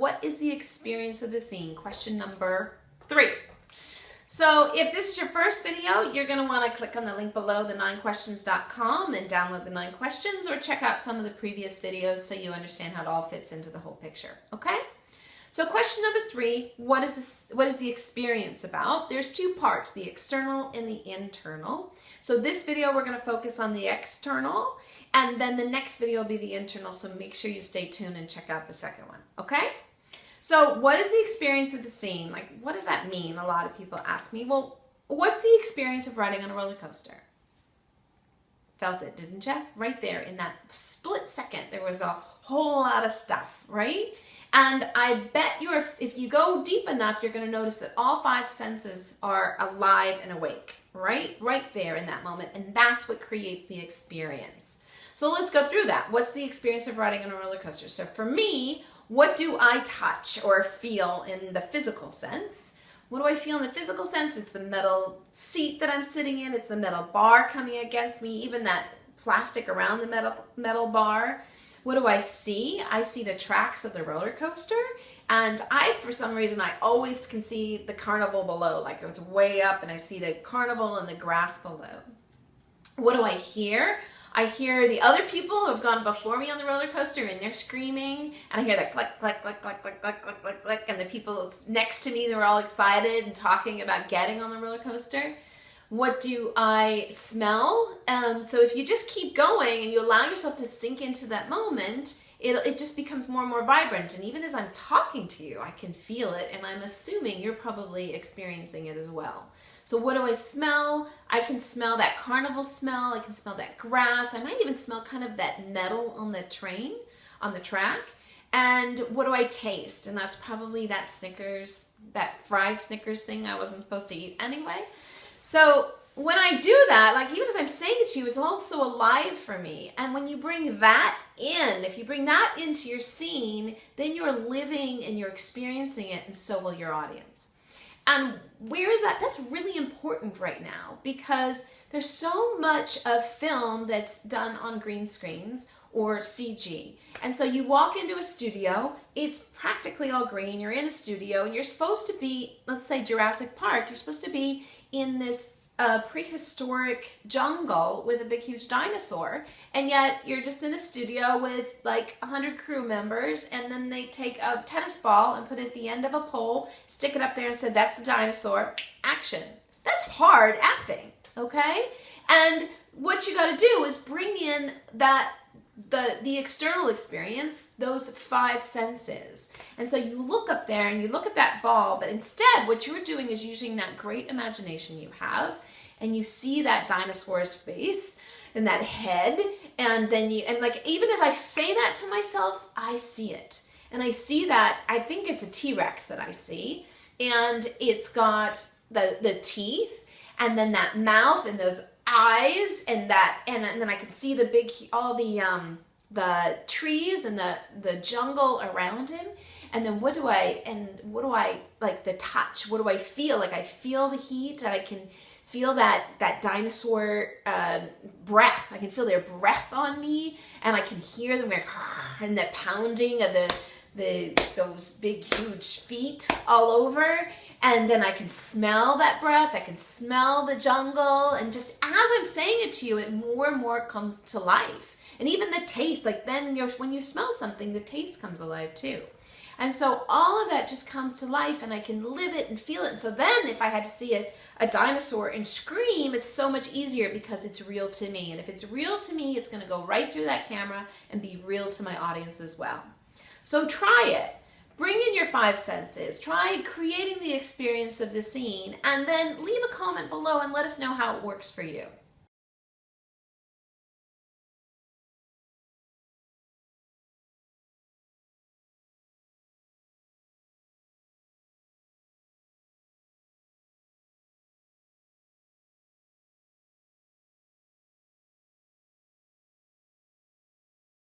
What is the experience of the scene? Question number 3. So if this is your first video, you're going to want to click on the link below, the9questions.com, and download the 9 questions, or check out some of the previous videos so you understand how it all fits into the whole picture. Okay? So question number 3, what is the experience about? There's 2 parts, the external and the internal. So this video we're going to focus on the external, and then the next video will be the internal, so make sure you stay tuned and check out the second one. Okay? So what is the experience of the scene? Like, what does that mean? A lot of people ask me, well, what's the experience of riding on a roller coaster? Felt it, didn't you? Right there in that split second, there was a whole lot of stuff, right? And I bet if you go deep enough, you're going to notice that all 5 senses are alive and awake, right? Right there in that moment. And that's what creates the experience. So let's go through that. What's the experience of riding on a roller coaster? So for me, what do I touch or feel in the physical sense? What do I feel in the physical sense? It's the metal seat that I'm sitting in. It's the metal bar coming against me, even that plastic around the metal bar. What do I see? I see the tracks of the roller coaster, and for some reason, I always can see the carnival below, like it was way up, and I see the carnival and the grass below. What do I hear? I hear the other people who have gone before me on the roller coaster, and they're screaming, and I hear that click, click, click, click, click, click, click, click, click, and the people next to me, they're all excited and talking about getting on the roller coaster. What do I smell? So if you just keep going and you allow yourself to sink into that moment, it just becomes more and more vibrant. And even as I'm talking to you, I can feel it, and I'm assuming you're probably experiencing it as well. So what do I smell? I can smell that carnival smell. I can smell that grass. I might even smell kind of that metal on the train, on the track. And what do I taste? And that's probably that Snickers, that fried Snickers thing I wasn't supposed to eat anyway. So when I do that, like even as I'm saying it to you, it's also alive for me. And when you bring that in, if you bring that into your scene, then you're living and you're experiencing it, and so will your audience. And where is that? That's really important right now, because there's so much of film that's done on green screens or CG. And so you walk into a studio, it's practically all green, you're in a studio, and you're supposed to be, let's say Jurassic Park, you're supposed to be in this prehistoric jungle with a big huge dinosaur, and yet you're just in a studio with like 100 crew members, and then they take a tennis ball and put it at the end of a pole, stick it up there and say, that's the dinosaur, action. That's hard acting, okay? And what you got to do is bring in that the external experience, those 5 senses. And so you look up there and you look at that ball, but instead what you're doing is using that great imagination you have, and you see that dinosaur's face and that head, and then like even as I say that to myself, I see it. And I see that, I think it's a T-Rex that I see, and it's got the teeth, and then that mouth and those eyes, and then I can see the big, all the trees and the jungle around him. And then what do I like the touch? What do I feel? Like I feel the heat, and I can feel that dinosaur breath. I can feel their breath on me, and I can hear them like, and the pounding of those big huge feet all over. And then I can smell that breath, I can smell the jungle, and just as I'm saying it to you, it more and more comes to life. And even the taste, like then when you smell something, the taste comes alive too. And so all of that just comes to life, and I can live it and feel it. And so then if I had to see a dinosaur and scream, it's so much easier because it's real to me. And if it's real to me, it's going to go right through that camera and be real to my audience as well. So try it. Bring in your 5 senses, try creating the experience of the scene, and then leave a comment below and let us know how it works for you.